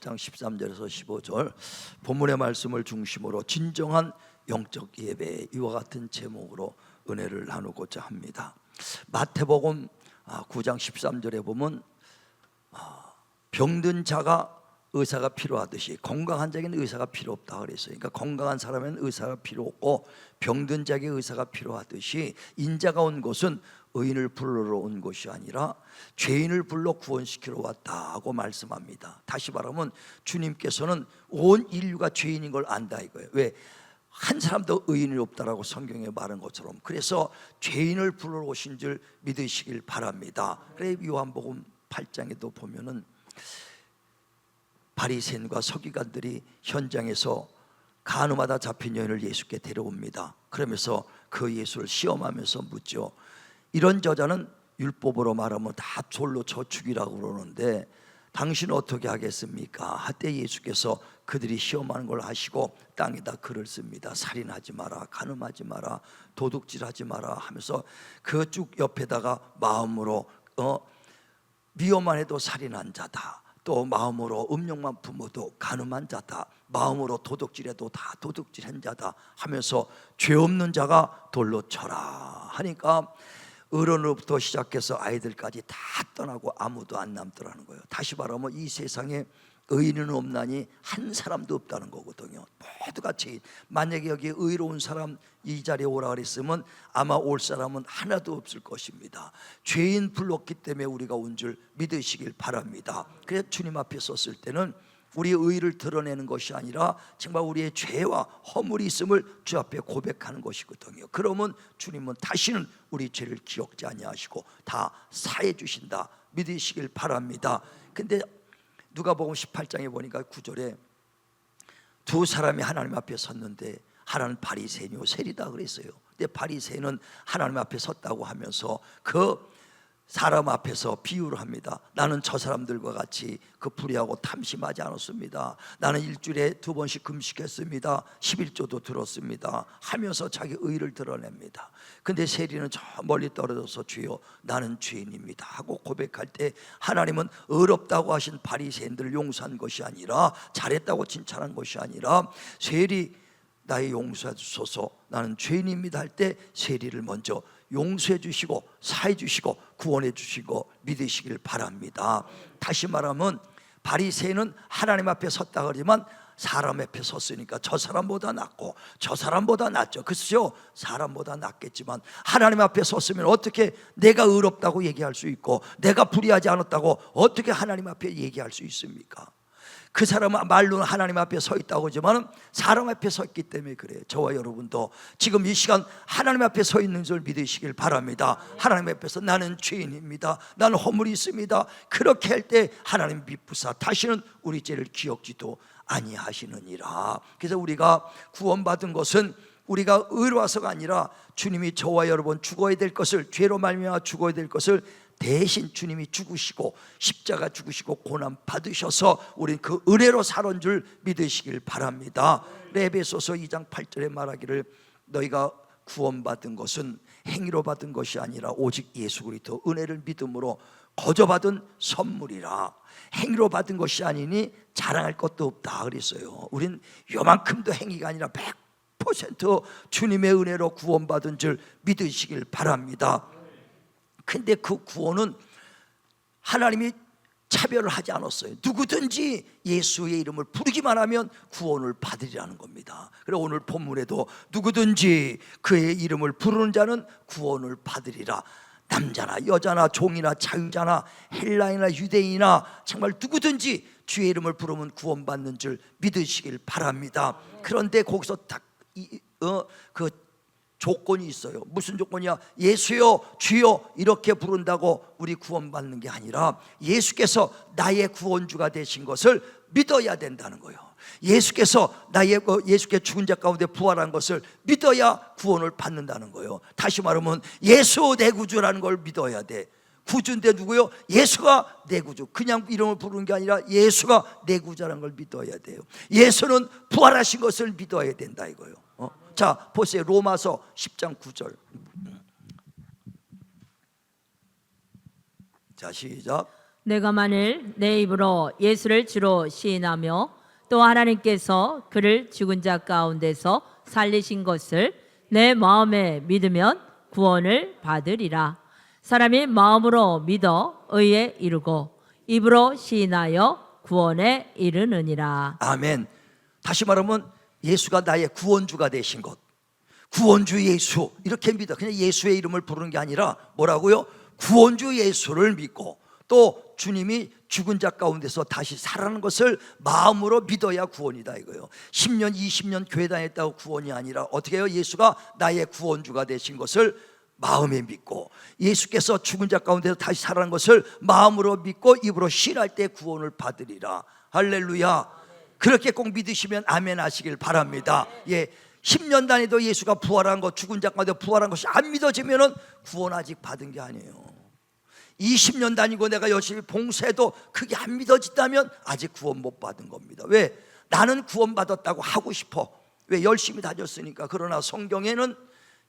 8장 13절에서 15절 본문의 말씀을 중심으로 진정한 영적 예배, 이와 같은 제목으로 은혜를 나누고자 합니다. 마태복음 9장 13절에 보면 병든 자가 의사가 필요하듯이 건강한 자에게는 의사가 필요 없다 그랬어요. 그러니까 건강한 사람에는 의사가 필요 없고 병든 자에게 의사가 필요하듯이 인자가 온 곳은 의인을 불러러 온 것이 아니라 죄인을 불러 구원시키러 왔다고 말씀합니다. 다시 말하면 주님께서는 온 인류가 죄인인 걸 안다 이거예요. 왜? 한 사람도 의인이 없다라고 성경에 말한 것처럼. 그래서 죄인을 불러러 오신 줄 믿으시길 바랍니다. 그래 요한복음 8장에도 보면은 바리새인과 서기관들이 현장에서 간음하다 잡힌 여인을 예수께 데려옵니다. 그러면서 그 예수를 시험하면서 묻죠. 이런 저자는 율법으로 말하면 다 돌로 쳐 죽이라고 그러는데 당신은 어떻게 하겠습니까? 하때 예수께서 그들이 시험하는 걸 아시고 땅에다 글을 씁니다. 살인하지 마라, 간음하지 마라, 도둑질하지 마라 하면서 그 쭉 옆에다가 마음으로 미워만 해도 살인한 자다, 또 마음으로 음욕만 품어도 간음한 자다, 마음으로 도둑질해도 다 도둑질한 자다 하면서 죄 없는 자가 돌로 쳐라 하니까 어른으로부터 시작해서 아이들까지 다 떠나고 아무도 안 남더라는 거예요. 다시 말하면 이 세상에 의인은 없나니 한 사람도 없다는 거거든요. 모두가 죄인. 만약에 여기 의로운 사람 이 자리에 오라 그랬으면 아마 올 사람은 하나도 없을 것입니다. 죄인 불렀기 때문에 우리가 온 줄 믿으시길 바랍니다. 그래서 주님 앞에 섰을 때는 우리의 의를 드러내는 것이 아니라 정말 우리의 죄와 허물이 있음을 주 앞에 고백하는 것이거든요. 그러면 주님은 다시는 우리 죄를 기억지 아니하시고 다 사해 주신다 믿으시길 바랍니다. 근데 누가복음 18장에 보니까 9절에 두 사람이 하나님 앞에 섰는데 하나는 바리새인이요 세리다 그랬어요. 근데 바리새인은 하나님 앞에 섰다고 하면서 그 사람 앞에서 비유를 합니다. 나는 저 사람들과 같이 그 불의하고 탐심하지 않았습니다. 나는 일주일에 2번씩 금식했습니다. 11조도 들었습니다 하면서 자기 의를 드러냅니다. 근데 세리는 저 멀리 떨어져서 주여 나는 죄인입니다 하고 고백할 때 하나님은 의롭다고 하신 바리새인들을 용서한 것이 아니라, 잘했다고 칭찬한 것이 아니라 세리 나의 용서해 주소서 나는 죄인입니다 할 때 세리를 먼저 용서해 주시고 사해 주시고 구원해 주시고 믿으시길 바랍니다. 다시 말하면 바리새인은 하나님 앞에 섰다 그러지만 사람 앞에 섰으니까 저 사람보다 낫고 저 사람보다 낫죠. 그렇죠? 사람보다 낫겠지만 하나님 앞에 섰으면 어떻게 내가 의롭다고 얘기할 수 있고 내가 불의하지 않았다고 어떻게 하나님 앞에 얘기할 수 있습니까? 그 사람은 말로는 하나님 앞에 서 있다고 하지만 사람 앞에 서 있기 때문에 그래요. 저와 여러분도 지금 이 시간 하나님 앞에 서 있는 줄 믿으시길 바랍니다. 하나님 앞에서 나는 죄인입니다, 나는 허물이 있습니다, 그렇게 할 때 하나님 미쁘사 다시는 우리 죄를 기억지도 아니하시느니라. 그래서 우리가 구원받은 것은 우리가 의로워서가 아니라 주님이 저와 여러분 죽어야 될 것을, 죄로 말미암아 죽어야 될 것을 대신 주님이 죽으시고 십자가 죽으시고 고난 받으셔서 우린 그 은혜로 살은 줄 믿으시길 바랍니다. 에베소서 2장 8절에 말하기를 너희가 구원받은 것은 행위로 받은 것이 아니라 오직 예수 그리스도 은혜를 믿음으로 거저받은 선물이라. 행위로 받은 것이 아니니 자랑할 것도 없다 그랬어요. 우린 요만큼도 행위가 아니라 100% 주님의 은혜로 구원받은 줄 믿으시길 바랍니다. 근데 그 구원은 하나님이 차별을 하지 않았어요. 누구든지 예수의 이름을 부르기만 하면 구원을 받으리라는 겁니다. 그래서 오늘 본문에도 누구든지 그의 이름을 부르는 자는 구원을 받으리라. 남자나 여자나 종이나 자유자나 헬라인이나 유대인이나 정말 누구든지 주의 이름을 부르면 구원받는 줄 믿으시길 바랍니다. 그런데 거기서 딱 그 조건이 있어요. 무슨 조건이야? 예수여 주여 이렇게 부른다고 우리 구원받는 게 아니라 예수께서 나의 구원주가 되신 것을 믿어야 된다는 거예요. 예수께서 예수께 죽은 자 가운데 부활한 것을 믿어야 구원을 받는다는 거예요. 다시 말하면 예수 내 구주라는 걸 믿어야 돼. 구주인데 누구요? 예수가 내 구주. 그냥 이름을 부르는 게 아니라 예수가 내 구주라는 걸 믿어야 돼요. 예수는 부활하신 것을 믿어야 된다 이거예요. 자 보세요. 로마서 10장 9절. 자 시작. 내가 만일 내 입으로 예수를 주로 시인하며 또 하나님께서 그를 죽은 자 가운데서 살리신 것을 내 마음에 믿으면 구원을 받으리라. 사람이 마음으로 믿어 의에 이르고 입으로 시인하여 구원에 이르느니라. 아멘. 다시 말하면 예수가 나의 구원주가 되신 것, 구원주 예수 이렇게 믿어. 그냥 예수의 이름을 부르는 게 아니라 뭐라고요? 구원주 예수를 믿고 또 주님이 죽은 자 가운데서 다시 살아나는 것을 마음으로 믿어야 구원이다 이거예요. 10년 20년 교회 다녔다고 구원이 아니라 어떻게 해요? 예수가 나의 구원주가 되신 것을 마음에 믿고 예수께서 죽은 자 가운데서 다시 살아난 것을 마음으로 믿고 입으로 신할 때 구원을 받으리라. 할렐루야. 그렇게 꼭 믿으시면 아멘 하시길 바랍니다. 예, 10년 단위도 예수가 부활한 것, 죽은 자 가운데 부활한 것이 안 믿어지면은 구원 아직 받은 게 아니에요. 20년 다니고 내가 열심히 봉사해도 그게 안 믿어진다면 아직 구원 못 받은 겁니다. 왜? 나는 구원 받았다고 하고 싶어. 왜? 열심히 다녔으니까. 그러나 성경에는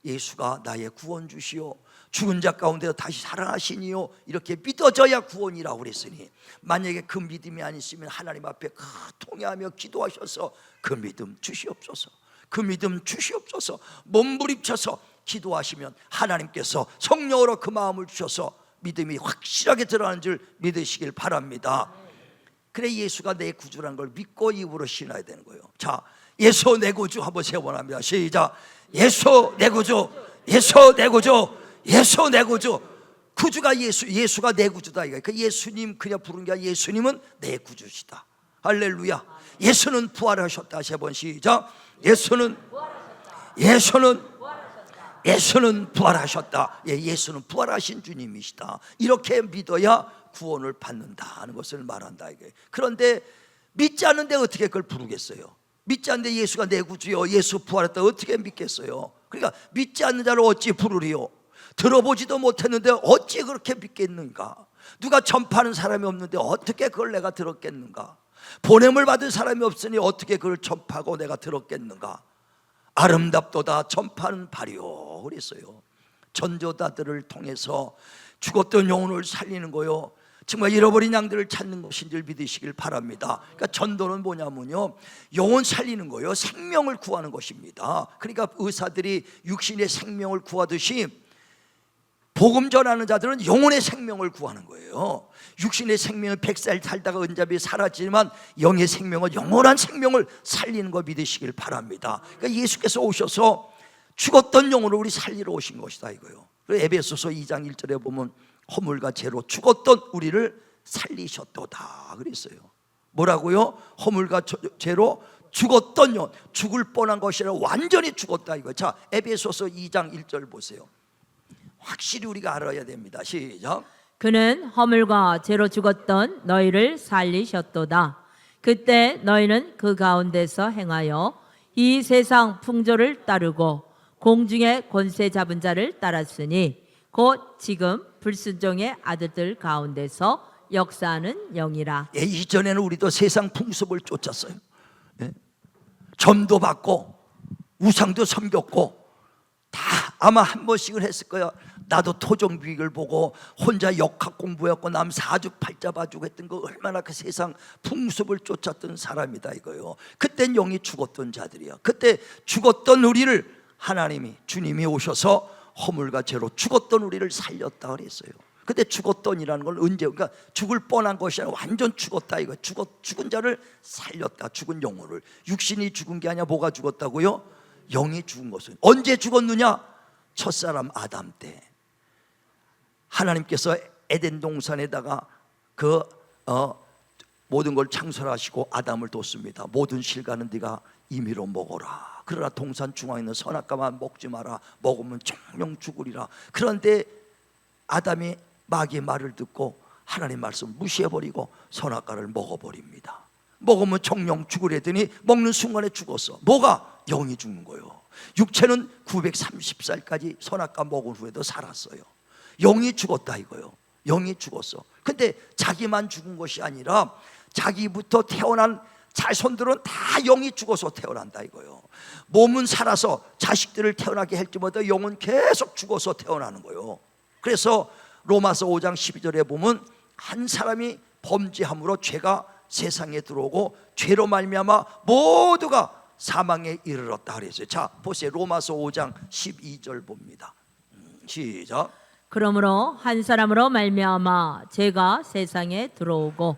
예수가 나의 구원주시오, 죽은 자 가운데서 다시 살아나시니요, 이렇게 믿어져야 구원이라고 그랬으니 만약에 그 믿음이 안 있으면 하나님 앞에 통회하며 기도하셔서 그 믿음 주시옵소서, 그 믿음 주시옵소서 몸부림쳐서 기도하시면 하나님께서 성령으로 그 마음을 주셔서 믿음이 확실하게 들어가는 줄 믿으시길 바랍니다. 그래 예수가 내 구주라는 걸 믿고 입으로 신어야 되는 거예요. 자, 예수 내 구주 한번 세 번 합니다. 시작. 예수 내 구주, 예수 내 구주, 예수 내 구주. 구주가 예수, 예수가 내 구주다 이거. 그 예수님 그냥 부른 게 아니라 예수님은 내 구주시다. 할렐루야. 예수는 부활하셨다. 세 번 시작. 예수는 부활하셨다. 예, 예수는 부활하신 주님이시다. 이렇게 믿어야 구원을 받는다 하는 것을 말한다 이게. 그런데 믿지 않는데 어떻게 그걸 부르겠어요? 믿지 않는데 예수가 내 구주요, 예수 부활했다 어떻게 믿겠어요? 그러니까 믿지 않는 자를 어찌 부르리요? 들어보지도 못했는데 어찌 그렇게 믿겠는가? 누가 전파하는 사람이 없는데 어떻게 그걸 내가 들었겠는가? 보냄을 받은 사람이 없으니 어떻게 그걸 전파하고 내가 들었겠는가? 아름답도다 전파는 발이요 그랬어요. 전도자들을 통해서 죽었던 영혼을 살리는 거요, 정말 잃어버린 양들을 찾는 것인 줄 믿으시길 바랍니다. 그러니까 전도는 뭐냐면요, 영혼 살리는 거요, 생명을 구하는 것입니다. 그러니까 의사들이 육신의 생명을 구하듯이 복음 전하는 자들은 영혼의 생명을 구하는 거예요. 육신의 생명은 100살 살다가 은잡이 사라지지만 영의 생명은 영원한 생명을 살리는 거 믿으시길 바랍니다. 그러니까 예수께서 오셔서 죽었던 영혼을 우리 살리러 오신 것이다 이거예요. 그리고 에베소서 2장 1절에 보면 허물과 죄로 죽었던 우리를 살리셨도다 그랬어요. 뭐라고요? 허물과 죄로 죽었던 영혼, 죽을 뻔한 것이 아니라 완전히 죽었다 이거예요. 자, 에베소서 2장 1절 보세요. 확실히 우리가 알아야 됩니다. 시작. 그는 허물과 죄로 죽었던 너희를 살리셨도다. 그때 너희는 그 가운데서 행하여 이 세상 풍조를 따르고 공중의 권세 잡은 자를 따랐으니 곧 지금 불순종의 아들들 가운데서 역사하는 영이라. 예, 이전에는 우리도 세상 풍습을 쫓았어요. 예? 점도 받고 우상도 섬겼고 다 아마 한 번씩은 했을 거야. 나도 토종비익을 보고 혼자 역학 공부했고 남 사주팔자 봐주고 했던 거 얼마나 그 세상 풍습을 쫓았던 사람이다 이거요. 그땐 영이 죽었던 자들이야. 그때 죽었던 우리를 하나님이 주님이 오셔서 허물과 죄로 죽었던 우리를 살렸다 그랬어요. 근데 죽었던이라는 걸 언제, 그러니까 죽을 뻔한 것이 아니라 완전 죽었다 이거. 죽은 자를 살렸다. 죽은 영혼을. 육신이 죽은 게 아니라 뭐가 죽었다고요? 영이 죽은 것은. 언제 죽었느냐? 첫사람 아담 때 하나님께서 에덴 동산에다가 모든 걸 창설하시고 아담을 뒀습니다. 모든 실과는 네가 임의로 먹어라. 그러나 동산 중앙에 있는 선악과만 먹지 마라. 먹으면 정령 죽으리라. 그런데 아담이 마귀의 말을 듣고 하나님 말씀 무시해버리고 선악과를 먹어버립니다. 먹으면 정령 죽으려더니 먹는 순간에 죽었어. 뭐가? 영이 죽는 거예요. 육체는 930살까지 선악과 먹은 후에도 살았어요. 영이 죽었다 이거예요. 영이 죽었어. 근데 자기만 죽은 것이 아니라 자기부터 태어난 자손들은 다 영이 죽어서 태어난다 이거예요. 몸은 살아서 자식들을 태어나게 할지 모르다 영은 계속 죽어서 태어나는 거예요. 그래서 로마서 5장 12절에 보면 한 사람이 범죄함으로 죄가 세상에 들어오고 죄로 말미암아 모두가 사망에 이르렀다 그랬어요. 자, 보세요. 로마서 5장 12절 봅니다. 시작. 그러므로 한 사람으로 말미암아 죄가 세상에 들어오고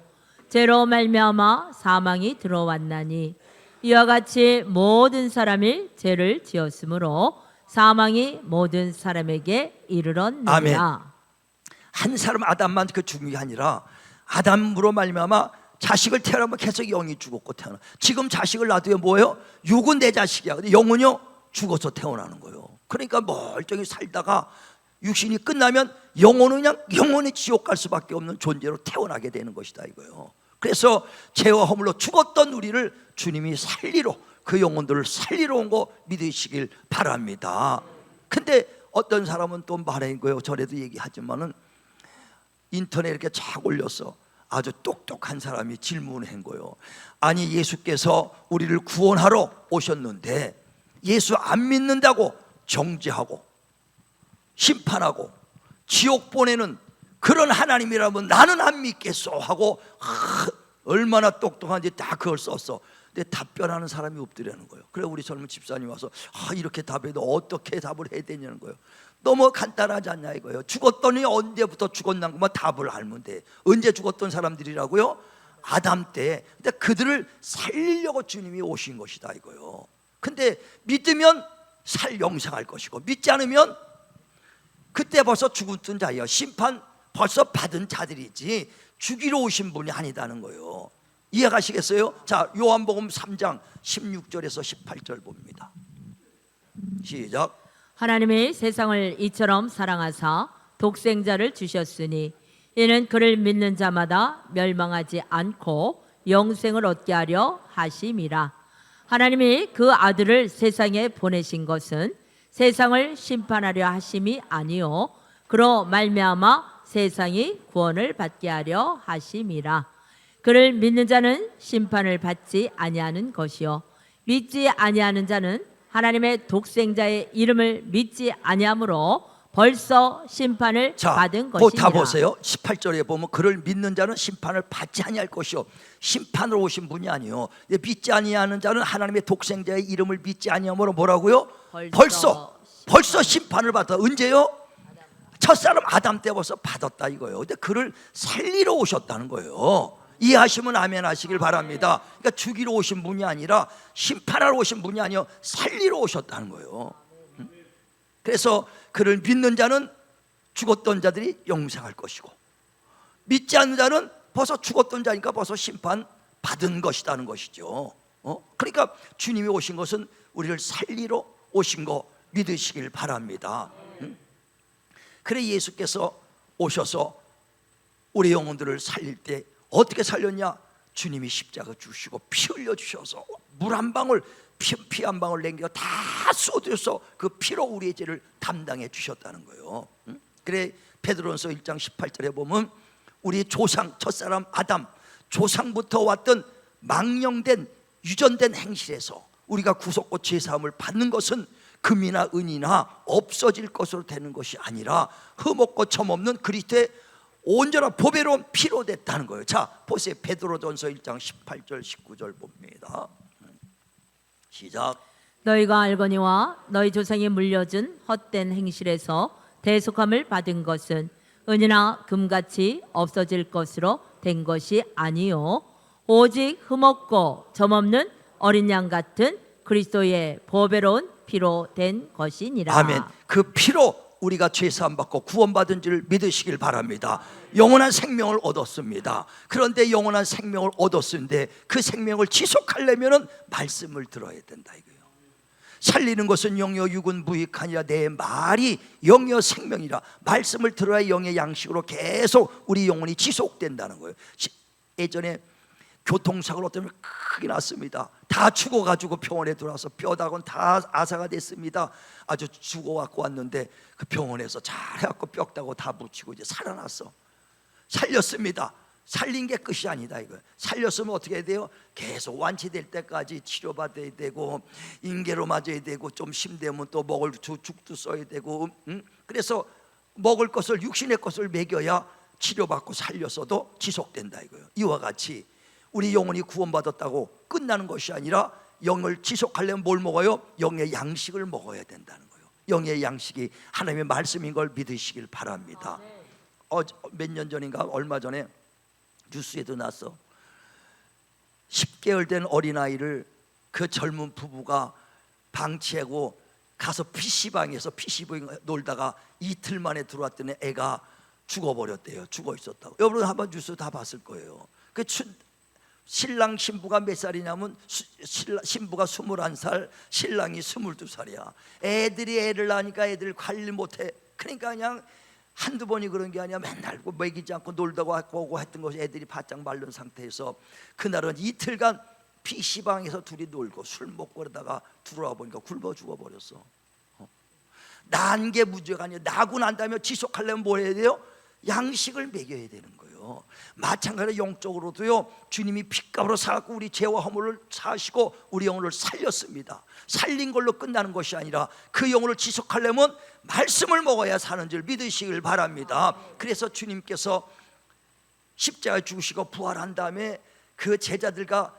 죄로 말미암아 사망이 들어왔나니 이와 같이 모든 사람이 죄를 지었으므로 사망이 모든 사람에게 이르렀느니라. 아멘. 한 사람 아담만 그 죽은 게 아니라 아담으로 말미암아 자식을 태어나면 계속 영이 죽었고 태어나. 지금 자식을 낳아도 뭐예요? 육은 내 자식이야. 근데 영은요 죽어서 태어나는 거예요. 그러니까 멀쩡히 살다가 육신이 끝나면 영혼은 그냥 영원히 지옥 갈 수밖에 없는 존재로 태어나게 되는 것이다 이거예요. 그래서 죄와 허물로 죽었던 우리를 주님이 살리러, 그 영혼들을 살리러 온 거 믿으시길 바랍니다. 근데 어떤 사람은 또 말한 거예요. 전에도 얘기하지만은 인터넷에 이렇게 쫙 올렸어. 아주 똑똑한 사람이 질문을 한 거예요. 아니, 예수께서 우리를 구원하러 오셨는데 예수 안 믿는다고 정죄하고 심판하고 지옥 보내는 그런 하나님이라면 나는 안 믿겠소 하고 얼마나 똑똑한지 다 그걸 썼어. 근데 답변하는 사람이 없더라는 거예요. 그래 우리 젊은 집사님 와서 이렇게 답해도 어떻게 답을 해야 되냐는 거예요. 너무 간단하지 않냐 이거예요. 죽었더니 언제부터 죽었는가만 답을 알면 돼. 언제 죽었던 사람들이라고요? 아담 때. 근데 그들을 살리려고 주님이 오신 것이다 이거예요. 근데 믿으면 영생할 것이고 믿지 않으면 그때 벌써 죽었던 자예요. 심판 벌써 받은 자들이지 죽이러 오신 분이 아니다는 거예요. 이해가시겠어요? 자, 요한복음 3장 16절에서 18절 봅니다. 시작. 하나님이 세상을 이처럼 사랑하사 독생자를 주셨으니 이는 그를 믿는 자마다 멸망하지 않고 영생을 얻게 하려 하심이라. 하나님이 그 아들을 세상에 보내신 것은 세상을 심판하려 하심이 아니요 그로 말미암아 세상이 구원을 받게 하려 하심이라. 그를 믿는 자는 심판을 받지 아니하는 것이요 믿지 아니하는 자는 하나님의 독생자의 이름을 믿지 아니하므로 벌써 심판을 받은 것이니라. 다 보세요. 18절에 보면 그를 믿는 자는 심판을 받지 아니할 것이요 심판으로 오신 분이 아니요 믿지 아니하는 자는 하나님의 독생자의 이름을 믿지 아니하므로 뭐라고요? 벌써 심판을 받았다. 언제요? 첫사람 아담 때 벌써 받았다 이거예요. 근데 그를 살리러 오셨다는 거예요. 이해하시면 아멘 하시길 바랍니다. 그러니까 죽이러 오신 분이 아니라 심판하러 오신 분이 아니요 살리러 오셨다는 거예요. 그래서 그를 믿는 자는 죽었던 자들이 영생할 것이고 믿지 않는 자는 벌써 죽었던 자니까 벌써 심판 받은 것이라는 것이죠. 그러니까 주님이 오신 것은 우리를 살리러 오신 거 믿으시길 바랍니다. 그래 예수께서 오셔서 우리 영혼들을 살릴 때 어떻게 살렸냐? 주님이 십자가 주시고 피 흘려 주셔서 물 한 방울 피 한 방울 남겨 다 쏟아서 그 피로 우리의 죄를 담당해 주셨다는 거예요. 그래 베드로전서 1장 18절에 보면 우리 조상 첫사람 아담 조상부터 왔던 망령된 유전된 행실에서 우리가 구속과 죄사함을 받는 것은 금이나 은이나 없어질 것으로 되는 것이 아니라 흠없고 점없는 그리스도의 온전한 보배로운 피로 됐다는 거예요. 자, 보세요. 베드로전서 1장 18절 19절 봅니다. 시작. 너희가 알거니와 너희 조상이 물려준 헛된 행실에서 대속함을 받은 것은 은이나 금같이 없어질 것으로 된 것이 아니요 오직 흠없고 점없는 어린 양 같은 그리스도의 보배로운 피로 된 것이니라. 아멘. 그 피로 우리가 죄사함 받고 구원받은 줄을 믿으시길 바랍니다. 영원한 생명을 얻었습니다. 그런데 영원한 생명을 얻었는데 그 생명을 지속하려면 말씀을 들어야 된다 이거예요. 살리는 것은 영여 육은 무익하니라. 내 말이 영여 생명이라. 말씀을 들어야 영의 양식으로 계속 우리 영혼이 지속된다는 거예요. 예전에 교통사고로 때문에 크게 났습니다. 다 죽어가지고 병원에 들어와서 뼈다곤 다 아사가 됐습니다. 아주 죽어갖고 왔는데 그 병원에서 잘해갖고 뼈다고 다 붙이고 이제 살아났어. 살렸습니다. 살린 게 끝이 아니다 이거예요. 살렸으면 어떻게 해야 돼요? 계속 완치될 때까지 치료받아야 되고 인계로 맞아야 되고 좀 힘들면 또 먹을 죽도 써야 되고 그래서 먹을 것을 육신의 것을 먹여야 치료받고 살렸어도 지속된다 이거예요. 이와 같이 우리 영혼이 구원받았다고 끝나는 것이 아니라 영을 지속하려면 뭘 먹어요? 영의 양식을 먹어야 된다는 거예요. 영의 양식이 하나님의 말씀인 걸 믿으시길 바랍니다. 몇 년 전인가 얼마 전에 뉴스에도 났어. 10개월 된 어린아이를 그 젊은 부부가 방치하고 가서 PC방에서 PC방 놀다가 이틀 만에 들어왔더니 애가 죽어버렸대요. 죽어 있었다고. 여러분 한번 뉴스 다 봤을 거예요. 그 신랑 신부가 몇 살이냐면 신부가 21살, 신랑이 22살이야. 애들이 애를 낳으니까 애들 관리 못해. 그러니까 그냥 한두 번이 그런 게 아니야. 맨날 먹이지 않고 놀다가 오고 했던 것이 애들이 바짝 마른 상태에서 그날은 이틀간 PC방에서 둘이 놀고 술 먹고 그러다가 들어와 보니까 굶어 죽어버렸어. 난 게 문제가 아니에요. 나고 난 다음에 지속하려면 뭘 해야 돼요? 양식을 먹여야 되는 거예요. 마찬가지로 영적으로도요, 주님이 핏값으로 사갖고 우리 죄와 허물을 사시고 우리 영혼을 살렸습니다. 살린 걸로 끝나는 것이 아니라 그 영혼을 지속하려면 말씀을 먹어야 사는 줄 믿으시길 바랍니다. 그래서 주님께서 십자가에 죽으시고 부활한 다음에 그 제자들과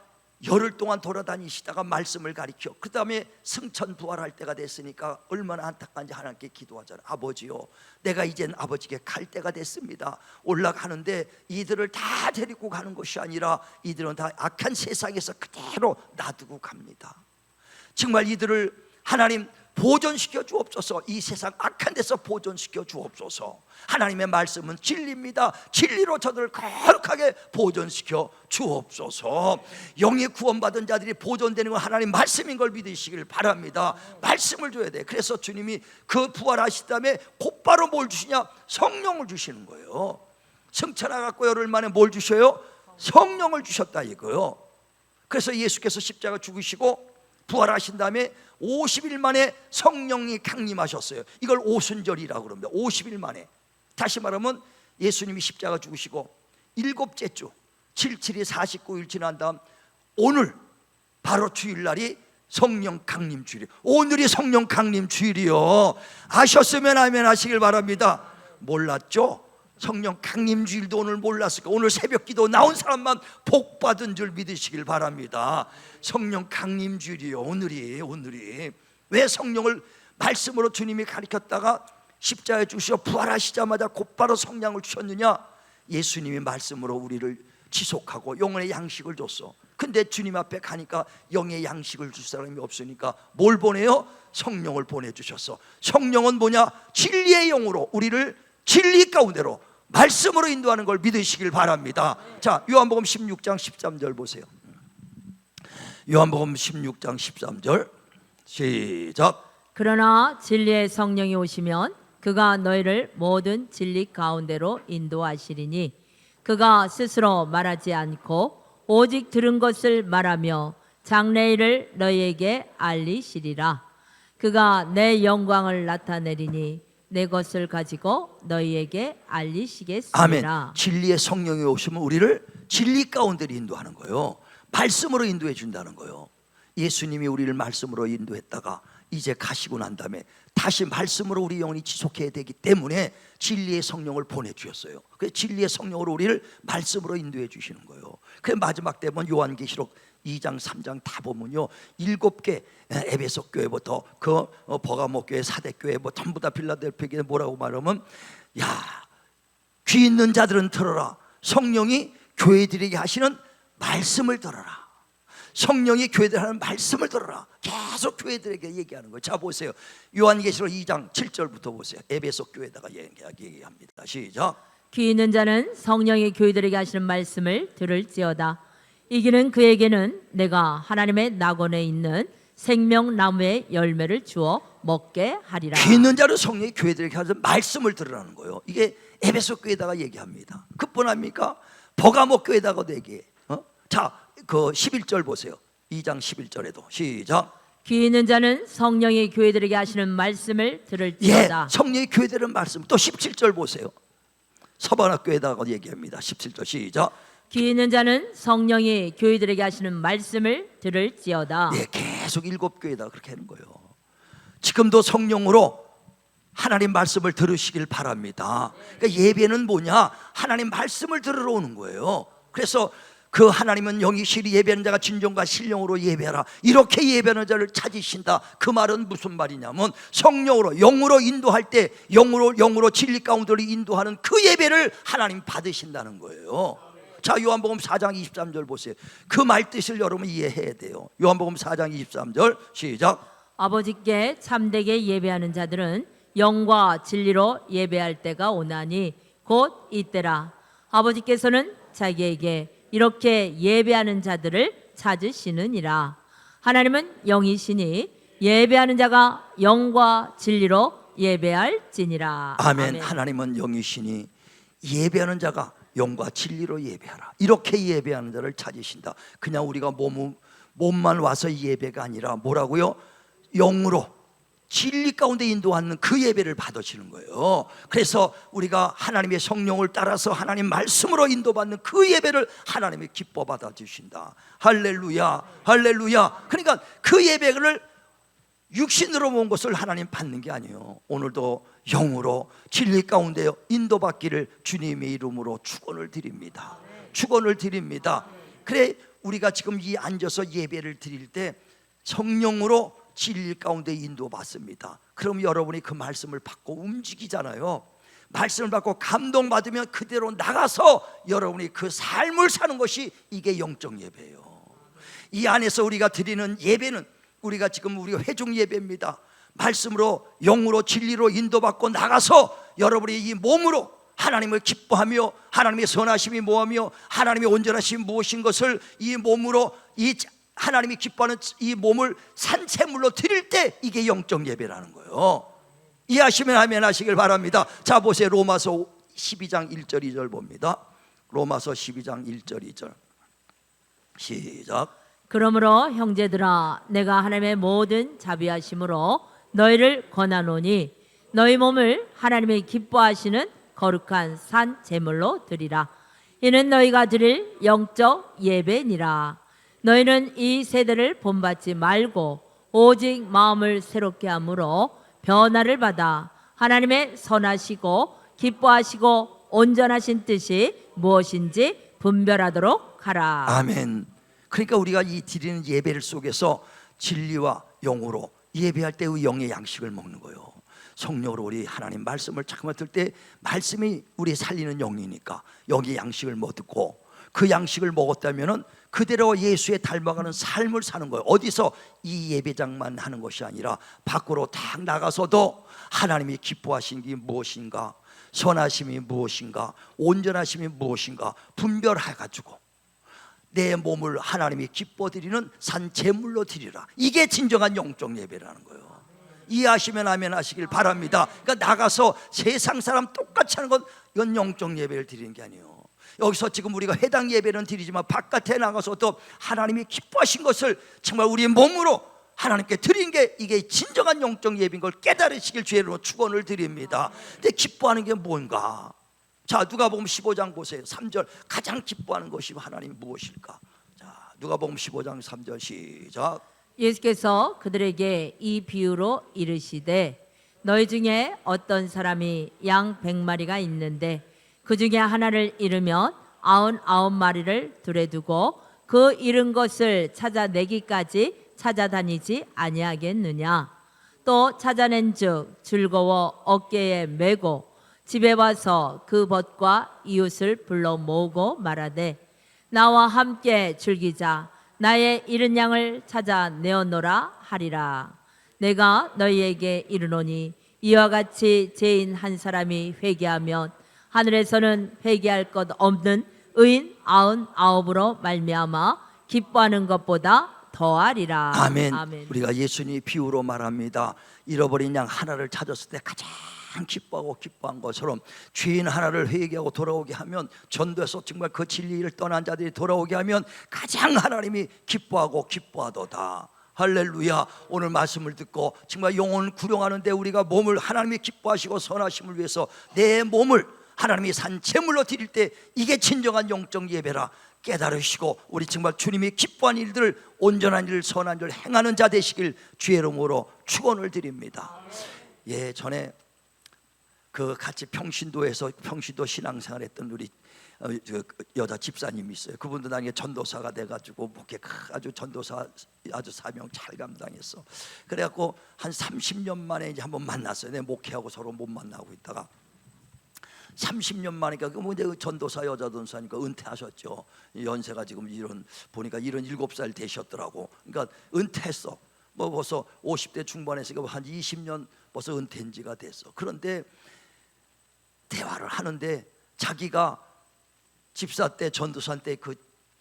열흘 동안 돌아다니시다가 말씀을 가리켜 그 다음에 승천 부활할 때가 됐으니까 얼마나 안타까운지 하나님께 기도하잖아요. 아버지요, 내가 이젠 아버지께 갈 때가 됐습니다. 올라가는데 이들을 다 데리고 가는 것이 아니라 이들은 다 악한 세상에서 그대로 놔두고 갑니다. 정말 이들을 하나님 보존시켜 주옵소서. 이 세상 악한 데서 보존시켜 주옵소서. 하나님의 말씀은 진리입니다. 진리로 저들을 거룩하게 보존시켜 주옵소서. 영이 구원받은 자들이 보존되는 건 하나님 말씀인 걸 믿으시길 바랍니다. 말씀을 줘야 돼. 그래서 주님이 그 부활하신 다음에 곧바로 뭘 주시냐? 성령을 주시는 거예요. 승천하갖고 열흘 만에 뭘 주셔요? 성령을 주셨다 이거요. 그래서 예수께서 십자가 죽으시고 부활하신 다음에 50일 만에 성령이 강림하셨어요. 이걸 오순절이라고 그럽니다. 50일 만에. 다시 말하면 예수님이 십자가 죽으시고 일곱째 주 77이 49일 지난 다음 오늘 바로 주일날이 성령 강림 주일이에요. 오늘이 성령 강림 주일이요. 아셨으면 아멘 하시길 바랍니다. 몰랐죠? 성령 강림 주일도 오늘 몰랐을까? 오늘 새벽 기도 나온 사람만 복 받은 줄 믿으시길 바랍니다. 성령 강림 주일이요. 오늘이 왜 성령을 말씀으로 주님이 가르쳤다가 십자가에 죽으시고 부활하시자마자 곧바로 성령을 주셨느냐? 예수님이 말씀으로 우리를 지속하고 영혼의 양식을 줬어. 근데 주님 앞에 가니까 영의 양식을 줄 사람이 없으니까 뭘 보내요? 성령을 보내주셨어. 성령은 뭐냐? 진리의 영으로 우리를 진리 가운데로 말씀으로 인도하는 걸 믿으시길 바랍니다. 자, 요한복음 16장 13절 보세요. 요한복음 16장 13절 시작. 그러나 진리의 성령이 오시면 그가 너희를 모든 진리 가운데로 인도하시리니 그가 스스로 말하지 않고 오직 들은 것을 말하며 장래일을 너희에게 알리시리라. 그가 내 영광을 나타내리니 내 것을 가지고 너희에게 알리시겠습니다. 아멘. 진리의 성령이 오시면 우리를 진리 가운데로 인도하는 거예요. 말씀으로 인도해 준다는 거예요. 예수님이 우리를 말씀으로 인도했다가 이제 가시고 난 다음에 다시 말씀으로 우리 영혼이 지속해야 되기 때문에 진리의 성령을 보내주셨어요. 그래서 진리의 성령으로 우리를 말씀으로 인도해 주시는 거예요. 그래서 마지막 때 보면 요한계시록 2장 3장 다 보면요, 7개 에베소 교회부터 그 버가모 교회, 사대 교회 뭐 전부 다 빌라델피아 교회 뭐라고 말하면, 야, 귀 있는 자들은 들어라. 성령이 교회들에게 하시는 말씀을 들어라. 성령이 교회들 하는 말씀을 들어라. 계속 교회들에게 얘기하는 거예요. 자 보세요. 요한계시록 2장 7절부터 보세요. 에베소 교회에다가 얘기합니다. 시작. 귀 있는 자는 성령이 교회들에게 하시는 말씀을 들을지어다. 이기는 그에게는 내가 하나님의 낙원에 있는 생명나무의 열매를 주어 먹게 하리라. 귀 있는 자는 성령이 교회들에게 하시는 말씀을 들으라는 거예요. 이게 에베소 교회에다가 얘기합니다. 그뿐합니까? 버가모 교회에다가도 얘기해. 자, 그 11절 보세요. 2장 11절에도 시작. 귀 있는 자는 성령이 교회들에게 하시는 말씀을 들을지어다. 예, 성령이 교회들은 말씀. 또 17절 보세요. 서바나 교회에다가 얘기합니다. 17절 시작. 귀 있는 자는 성령이 교회들에게 하시는 말씀을 들을지어다. 예, 계속 7교회에다가 그렇게 하는 거예요. 지금도 성령으로 하나님 말씀을 들으시길 바랍니다. 그러니까 예배는 뭐냐? 하나님 말씀을 들으러 오는 거예요. 그래서 그 하나님은 영이시리 예배하는 자가 진정과 신령으로 예배하라, 이렇게 예배하는 자를 찾으신다. 그 말은 무슨 말이냐면 성령으로 영으로 인도할 때 영으로 진리 가운데로 인도하는 그 예배를 하나님 받으신다는 거예요. 자, 요한복음 4장 23절 보세요. 그 말 뜻을 여러분 이해해야 돼요. 요한복음 4장 23절 시작. 아버지께 참되게 예배하는 자들은 영과 진리로 예배할 때가 오나니 곧 이때라. 아버지께서는 자기에게 이렇게 예배하는 자들을 찾으시느니라. 하나님은 영이시니 예배하는 자가 영과 진리로 예배할지니라. 아멘. 하나님은 영이시니 예배하는 자가 영과 진리로 예배하라, 이렇게 예배하는 자를 찾으신다. 그냥 우리가 몸만 와서 예배가 아니라 뭐라고요? 영으로 진리 가운데 인도하는 그 예배를 받으시는 거예요. 그래서 우리가 하나님의 성령을 따라서 하나님 말씀으로 인도받는 그 예배를 하나님이 기뻐 받아주신다. 할렐루야, 할렐루야. 그러니까 그 예배를 육신으로 온 것을 하나님 받는 게 아니에요. 오늘도 영으로 진리 가운데 인도받기를 주님의 이름으로 축원을 드립니다. 축원을 드립니다. 그래, 우리가 지금 이 앉아서 예배를 드릴 때 성령으로 진리 가운데 인도받습니다. 그럼 여러분이 그 말씀을 받고 움직이잖아요. 말씀을 받고 감동받으면 그대로 나가서 여러분이 그 삶을 사는 것이 이게 영적 예배예요. 이 안에서 우리가 드리는 예배는 우리가 지금 우리가 회중 예배입니다. 말씀으로 영으로 진리로 인도받고 나가서 여러분이 이 몸으로 하나님을 기뻐하며 하나님의 선하심이 뭐하며 하나님의 온전하심이 무엇인 것을 이 몸으로 이 하나님이 기뻐하는 이 몸을 산채물로 드릴 때 이게 영적 예배라는 거예요. 이해하시면 아멘 하시길 바랍니다. 자, 보세요. 로마서 12장 1절 2절 봅니다. 로마서 12장 1절 2절 시작. 그러므로 형제들아, 내가 하나님의 모든 자비하심으로 너희를 권하노니 너희 몸을 하나님의 기뻐하시는 거룩한 산 제물로 드리라. 이는 너희가 드릴 영적 예배니라. 너희는 이 세대를 본받지 말고 오직 마음을 새롭게 함으로 변화를 받아 하나님의 선하시고 기뻐하시고 온전하신 뜻이 무엇인지 분별하도록 하라. 아멘. 그러니까 우리가 이 드리는 예배를 속에서 진리와 영으로 예배할 때의 영의 양식을 먹는 거예요. 성령으로 우리 하나님 말씀을 잠깐만 들 때 말씀이 우리 살리는 영이니까 영의 양식을 먹고 그 양식을 먹었다면은 그대로 예수에 닮아가는 삶을 사는 거예요. 어디서 이 예배장만 하는 것이 아니라 밖으로 딱 나가서도 하나님이 기뻐하신 게 무엇인가, 선하심이 무엇인가, 온전하심이 무엇인가 분별해가지고 내 몸을 하나님이 기뻐드리는 산 제물로 드리라. 이게 진정한 영적 예배라는 거예요. 이해하시면 아멘 하시길 바랍니다. 그러니까 나가서 세상 사람 똑같이 하는 건 이건 영적 예배를 드리는 게 아니에요. 여기서 지금 우리가 회당 예배는 드리지만 바깥에 나가서도 하나님이 기뻐하신 것을 정말 우리의 몸으로 하나님께 드린 게 이게 진정한 영적 예배인 걸 깨달으시길 주의로 축원을 드립니다. 근데 기뻐하는 게 뭔가? 자, 누가복음 15장 보세요. 3절. 가장 기뻐하는 것이 하나님이 무엇일까? 자, 누가복음 15장 3절 시작. 예수께서 그들에게 이 비유로 이르시되 너희 중에 어떤 사람이 양 100마리가 있는데 그 중에 하나를 잃으면 99마리를 들에 두고 그 잃은 것을 찾아내기까지 찾아다니지 아니하겠느냐. 또 찾아낸즉 즐거워 어깨에 메고 집에 와서 그 벗과 이웃을 불러 모으고 말하되 나와 함께 즐기자. 나의 잃은 양을 찾아내었노라 하리라. 내가 너희에게 이르노니 이와 같이 죄인 한 사람이 회개하면 하늘에서는 회개할 것 없는 의인 99으로 말미암아 기뻐하는 것보다 더하리라. 아멘. 아멘. 우리가 예수님이 비유로 말합니다. 잃어버린 양 하나를 찾았을 때 가장 기뻐하고 기뻐한 것처럼 죄인 하나를 회개하고 돌아오게 하면, 전도해서 정말 그 진리를 떠난 자들이 돌아오게 하면 가장 하나님이 기뻐하고 기뻐하도다. 할렐루야. 오늘 말씀을 듣고 정말 영혼 구령하는데 우리가 몸을 하나님이 기뻐하시고 선하심을 위해서 내 몸을 하나님이 산 제물로 드릴 때 이게 진정한 영적 예배라 깨달으시고 우리 정말 주님이 기뻐하는 일들, 온전한 일, 선한 일 행하는 자 되시길 주의 이름으로 축원을 드립니다. 예, 전에 그 같이 평신도에서 평신도 신앙생활했던 우리 그 여자 집사님이 있어요. 그분도 나중에 전도사가 돼가지고 목회 아주 전도사 아주 사명 잘 감당했어. 그래갖고 한 30년 만에 이제 한번 만났어요. 내 목회하고 서로 못 만나고 있다가 30년 만이니까 뭐 이제 전도사 여자 전도사니까 은퇴하셨죠. 연세가 지금 보니까 77살 되셨더라고. 그러니까 은퇴했어. 뭐 벌써 50대 중반에서 한 20년 벌써 은퇴한 지가 됐어. 그런데 대화를 하는데 자기가 집사 때 전도사 때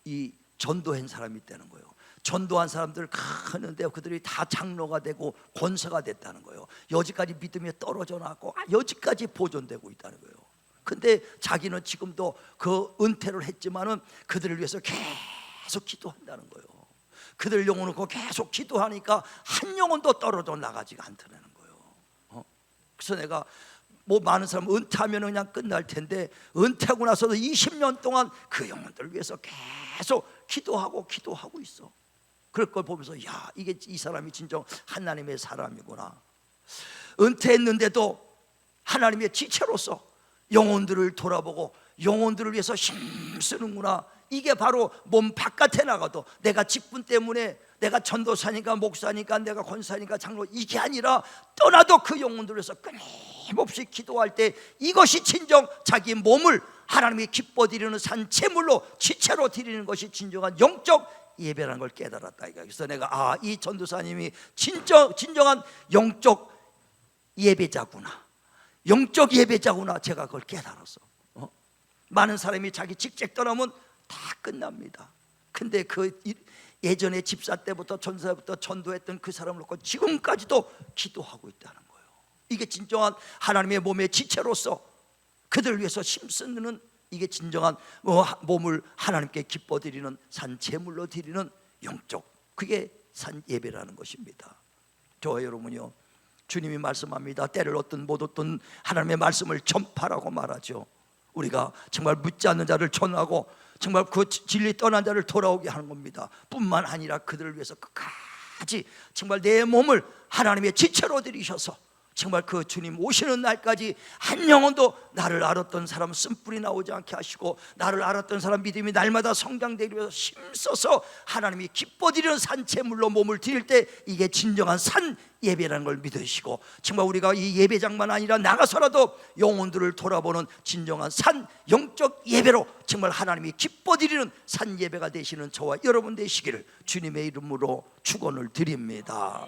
이 전도한 사람이 있다는 거예요. 전도한 사람들 하는데 그들이 다 장로가 되고 권사가 됐다는 거예요. 여지까지 믿음이 떨어져 나고 여지까지 보존되고 있다는 거예요. 근데 자기는 지금도 그 은퇴를 했지만은 그들을 위해서 계속 기도한다는 거예요. 그들 영혼 놓고 계속 기도하니까 한 영혼도 떨어져 나가지가 않다는 거예요. 그래서 내가 뭐 많은 사람 은퇴하면 그냥 끝날 텐데 은퇴하고 나서도 20년 동안 그 영혼들을 위해서 계속 기도하고 있어. 그럴 걸 보면서 야, 이게 이 사람이 진정 하나님의 사람이구나. 은퇴했는데도 하나님의 지체로서 영혼들을 돌아보고 영혼들을 위해서 힘쓰는구나. 이게 바로 몸 바깥에 나가도 내가 직분 때문에 내가 전도사니까 목사니까 내가 권사니까 장로 이게 아니라 떠나도 그 영혼들을 위해서 끊임없이 기도할 때 이것이 진정 자기 몸을 하나님이 기뻐 드리는 산 제물로 지체로 드리는 것이 진정한 영적 예배라는 걸 깨달았다. 그래서 내가 이 전도사님이 진정한 영적 예배자구나. 영적 예배자구나. 제가 그걸 깨달았어. 많은 사람이 자기 직책 떠나면 다 끝납니다. 근데 그 예전에 집사 때부터 전사부터 전도했던 그 사람을 놓고 지금까지도 기도하고 있다는 거예요. 이게 진정한 하나님의 몸의 지체로서 그들을 위해서 힘쓰는 이게 진정한 몸을 하나님께 기뻐 드리는 산 제물로 드리는 영적, 그게 산 예배라는 것입니다. 저와 여러분요, 주님이 말씀합니다. 때를 얻든 못 얻든 하나님의 말씀을 전파라고 말하죠. 우리가 정말 묻지 않는 자를 전하고 정말 그 진리 떠난 자를 돌아오게 하는 겁니다. 뿐만 아니라 그들을 위해서 끝까지 정말 내 몸을 하나님의 지체로 드리셔서 정말 그 주님 오시는 날까지 한 영혼도 나를 알았던 사람 쓴뿌리 나오지 않게 하시고 나를 알았던 사람 믿음이 날마다 성장되기 위해서 힘써서 하나님이 기뻐 드리는 산채물로 몸을 드릴 때 이게 진정한 산 예배라는 걸 믿으시고 정말 우리가 이 예배장만 아니라 나가서라도 영혼들을 돌아보는 진정한 산 영적 예배로 정말 하나님이 기뻐 드리는 산 예배가 되시는 저와 여러분 되시기를 주님의 이름으로 축원을 드립니다.